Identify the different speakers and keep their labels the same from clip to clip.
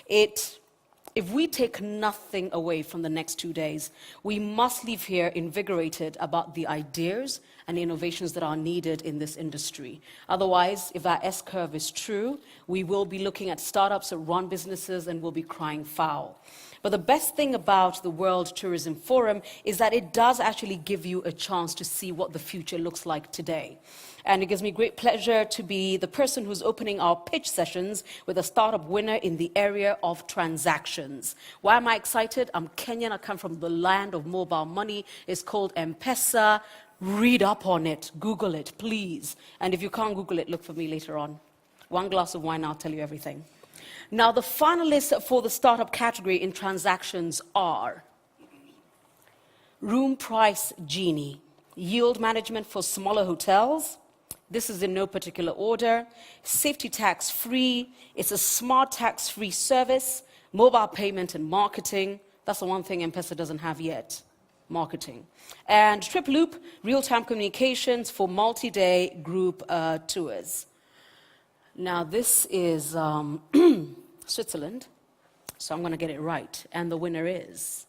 Speaker 1: If we take nothing away from the next 2 days, we must leave here invigorated about the ideas and innovations that are needed in this industry. Otherwise, if our S-curve is true, we will be looking at startups that run businesses and will be crying foul. But the best thing about the World Tourism Forum is that it does actually give you a chance to see what the future looks like today. And it gives me great pleasure to be the person who's opening our pitch sessions with a startup winner in the area of transactions. Why am I excited? I'm Kenyan. I come from the land of mobile money. It's called M-Pesa. Read up on it. Google it, please. And if you can't Google it, look for me later on. One glass of wine, I'll tell you everything. Now, the finalists for the startup category in transactions are Room Price Genie, yield management for smaller hotels. This is in no particular order. Safety tax free. It's a smart tax free service. Mobile payment and marketing. That's the one thing M-Pesa doesn't have yet. Marketing. And Trip Loop, real-time communications for multi-day group tours. Now, this is Switzerland, so I'm going to get it right. And the winner is...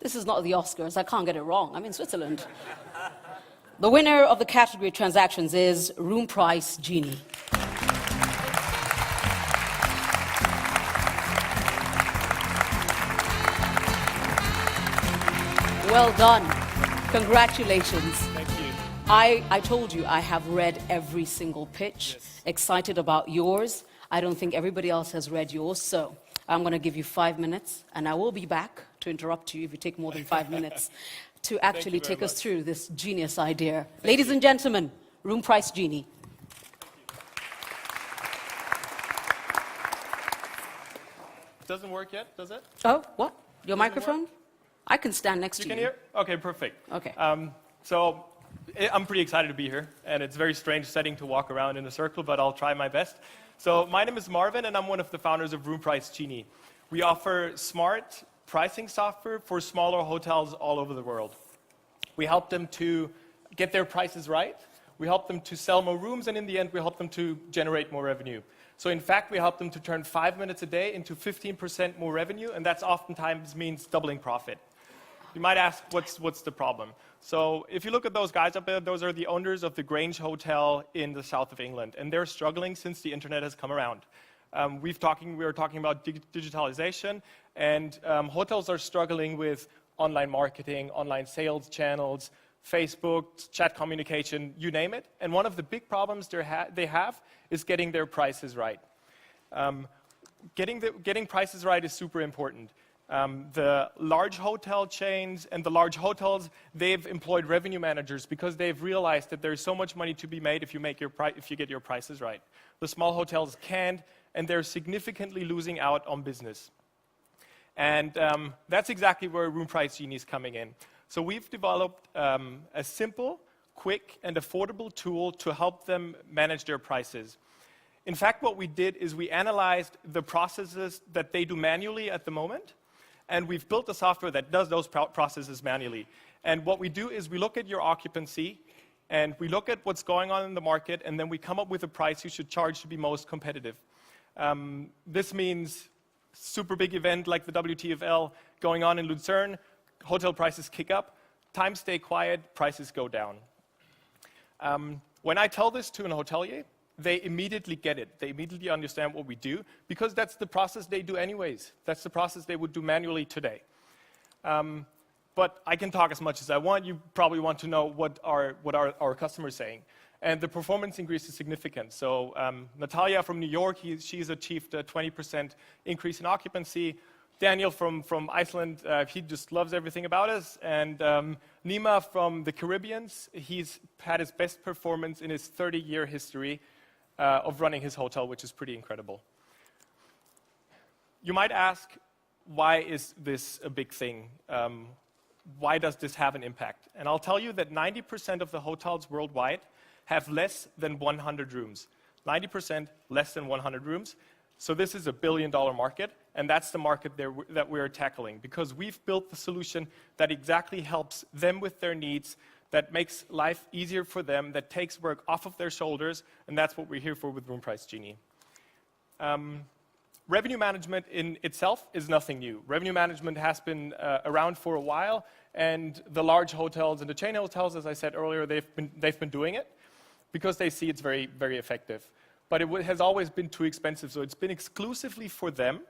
Speaker 1: This is not the Oscars. I can't get it wrong. I'm in Switzerland. The winner of the category transactions is Room Price Genie. Well done. Congratulations.
Speaker 2: Thank you.
Speaker 1: I told you I have read every single pitch.
Speaker 2: Yes.
Speaker 1: Excited about yours. I don't think everybody else has read yours, so I'm going to give you 5 minutes, and I will be back to interrupt you if you take more than 5 minutes to actually take us through this genius idea. Ladies and gentlemen, Room Price Genie.
Speaker 2: Doesn't work yet, does it?
Speaker 1: Oh, what? Your
Speaker 2: Doesn't
Speaker 1: microphone?
Speaker 2: work?
Speaker 1: I can stand next to you.
Speaker 2: You can hear? Okay, perfect.
Speaker 1: Okay.
Speaker 2: So I'm pretty excited to be here, and it's a very strange setting to walk around in a circle, but I'll try my best. So my name is Marvin, and I'm one of the founders of Room Price Genie. We offer smart pricing software for smaller hotels all over the world. We help them to get their prices right. We help them to sell more rooms, and in the end, we help them to generate more revenue. So in fact, we help them to turn 5 minutes a day into 15% more revenue, and that oftentimes means doubling profit. You might ask, what's the problem? So if you look at those guys up there, those are the owners of the Grange Hotel in the south of England, and they're struggling since the internet has come around. We were talking about digitalization, and hotels are struggling with online marketing, online sales channels, Facebook, chat communication, you name it. And one of the big problems they have is getting their prices right. Getting prices right is super important. The large hotel chains and the large hotels, they've employed revenue managers because they've realized that there's so much money to be made if you get your prices right. The small hotels can't, and they're significantly losing out on business. And that's exactly where Room Price Genie is coming in. So we've developed a simple, quick, and affordable tool to help them manage their prices. In fact, what we did is we analyzed the processes that they do manually at the moment, and we've built a software that does those processes manually. And what we do is we look at your occupancy, and we look at what's going on in the market, and then we come up with a price you should charge to be most competitive. This means super big event like the WTFL going on in Lucerne, hotel prices kick up, times stay quiet, prices go down. When I tell this to an hotelier, they immediately get it. They immediately understand what we do, because that's the process they do anyways. That's the process they would do manually today. But I can talk as much as I want. You probably want to know what are our customers saying. And the performance increase is significant. So Natalia from New York, she's achieved a 20% increase in occupancy. Daniel from Iceland, he just loves everything about us. And Nima from the Caribbean, he's had his best performance in his 30-year history of running his hotel, which is pretty incredible. You might ask, why is this a big thing? Why does this have an impact? And I'll tell you that 90% of the hotels worldwide have less than 100 rooms. 90% less than 100 rooms. So this is a billion-dollar market, and that's the market that we're tackling, because we've built the solution that exactly helps them with their needs, that makes life easier for them, that takes work off of their shoulders, and that's what we're here for with Room Price Genie. Revenue management in itself is nothing new. Revenue management has been around for a while, and the large hotels and the chain hotels, as I said earlier, they've been doing it because they see it's very, very effective. But it has always been too expensive, so it's been exclusively for them,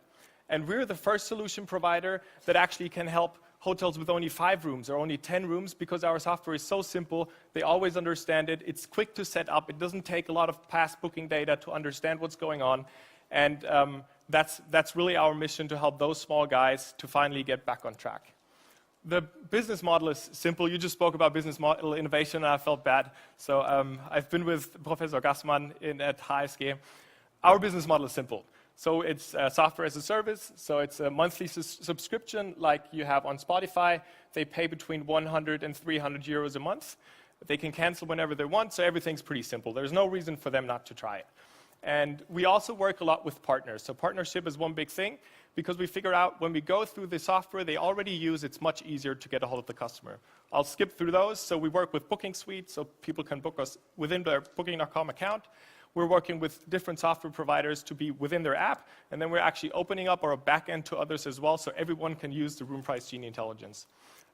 Speaker 2: and we're the first solution provider that actually can help hotels with only 5 rooms or only 10 rooms, because our software is so simple, they always understand it, it's quick to set up, it doesn't take a lot of past booking data to understand what's going on, and that's really our mission, to help those small guys to finally get back on track. The business model is simple. You just spoke about business model innovation, and I felt bad. So I've been with Professor Gassmann at HSG. Our business model is simple. So it's software as a service. So it's a monthly subscription like you have on Spotify. They pay between 100 and 300 euros a month. They can cancel whenever they want, so everything's pretty simple. There's no reason for them not to try it. And we also work a lot with partners. So partnership is one big thing, because we figure out when we go through the software they already use, it's much easier to get a hold of the customer. I'll skip through those. So we work with Booking Suite, so people can book us within their Booking.com account. We're working with different software providers to be within their app, and then we're actually opening up our backend to others as well, so everyone can use the Room Price Genie intelligence.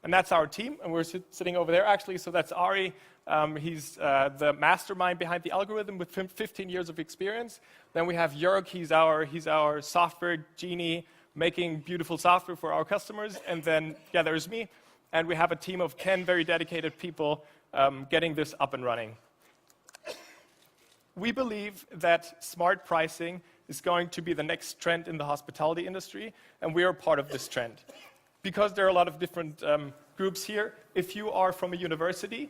Speaker 2: And that's our team, and we're sitting over there actually, so that's Ari. He's the mastermind behind the algorithm with 15 years of experience. Then we have Jörg, he's our software genie, making beautiful software for our customers. And then, yeah, there's me, and we have a team of 10 very dedicated people getting this up and running. We believe that smart pricing is going to be the next trend in the hospitality industry, and we are part of this trend. Because there are a lot of different groups here, if you are from a university,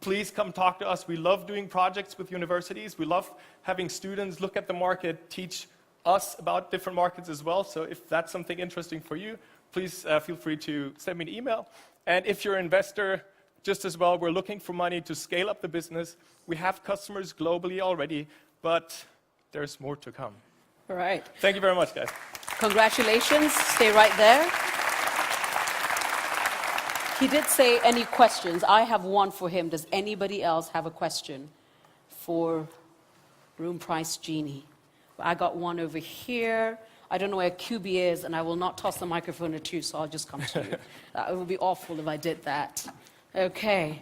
Speaker 2: please come talk to us. We love doing projects with universities. We love having students look at the market, teach us about different markets as well. So if that's something interesting for you, please feel free to send me an email. And if you're an investor, just as well, we're looking for money to scale up the business. We have customers globally already, but there's more to come.
Speaker 1: All right.
Speaker 2: Thank you very much, guys.
Speaker 1: Congratulations. Stay right there. He did say any questions. I have one for him. Does anybody else have a question for Room Price Genie? I got one over here. I don't know where QB is, and I will not toss the microphone at you, so I'll just come to you. It would be awful if I did that. Okay.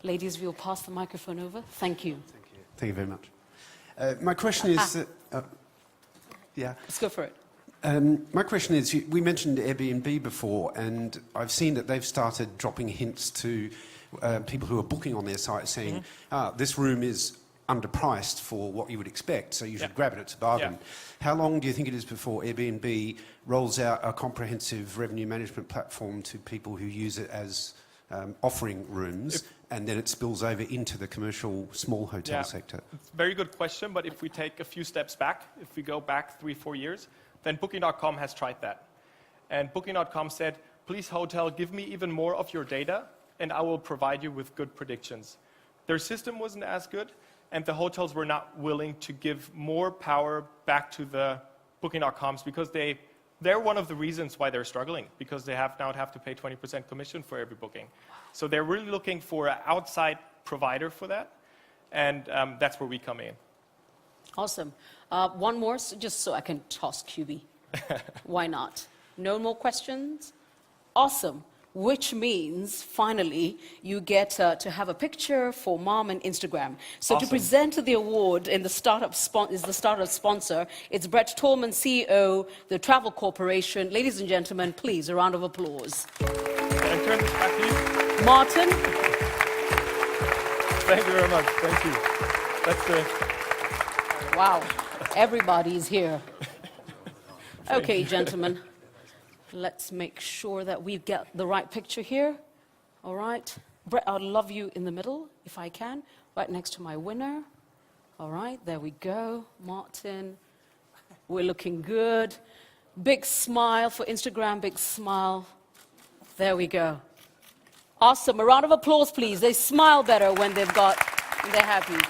Speaker 1: Ladies, we'll pass the microphone over. Thank you.
Speaker 3: Thank you. Thank you very much. My question is... yeah.
Speaker 1: Let's go for it.
Speaker 3: My question is, we mentioned Airbnb before, and I've seen that they've started dropping hints to people who are booking on their site saying, this room is underpriced for what you would expect, so you should grab it, it's a bargain. Yeah. How long do you think it is before Airbnb rolls out a comprehensive revenue management platform to people who use it as offering rooms, and then it spills over into the commercial small hotel sector?
Speaker 2: It's a very good question, but if we take a few steps back, if we go back 3-4 years, then Booking.com has tried that. And Booking.com said, please hotel, give me even more of your data, and I will provide you with good predictions. Their system wasn't as good, and the hotels were not willing to give more power back to the Booking.coms, because they're one of the reasons why they're struggling, because they now have to pay 20% commission for every booking. So they're really looking for an outside provider for that, and that's where we come in.
Speaker 1: Awesome. One more, just so I can toss QB. Why not? No more questions? Awesome. Which means, finally, you get to have a picture for Mom and Instagram. So awesome. To present the award in the startup sponsor, it's Brett Tolman, CEO, the Travel Corporation. Ladies and gentlemen, please, a round of applause.
Speaker 2: Can I turn this back to you?
Speaker 1: Martin.
Speaker 2: Thank you very much. Thank you. That's the...
Speaker 1: Wow. Everybody's here. Okay, gentlemen. Let's make sure that we get the right picture here. All right. Brett, I'd love you in the middle, if I can, right next to my winner. All right, there we go. Martin, we're looking good. Big smile for Instagram, big smile. There we go. Awesome. A round of applause, please. They smile better when they're happy.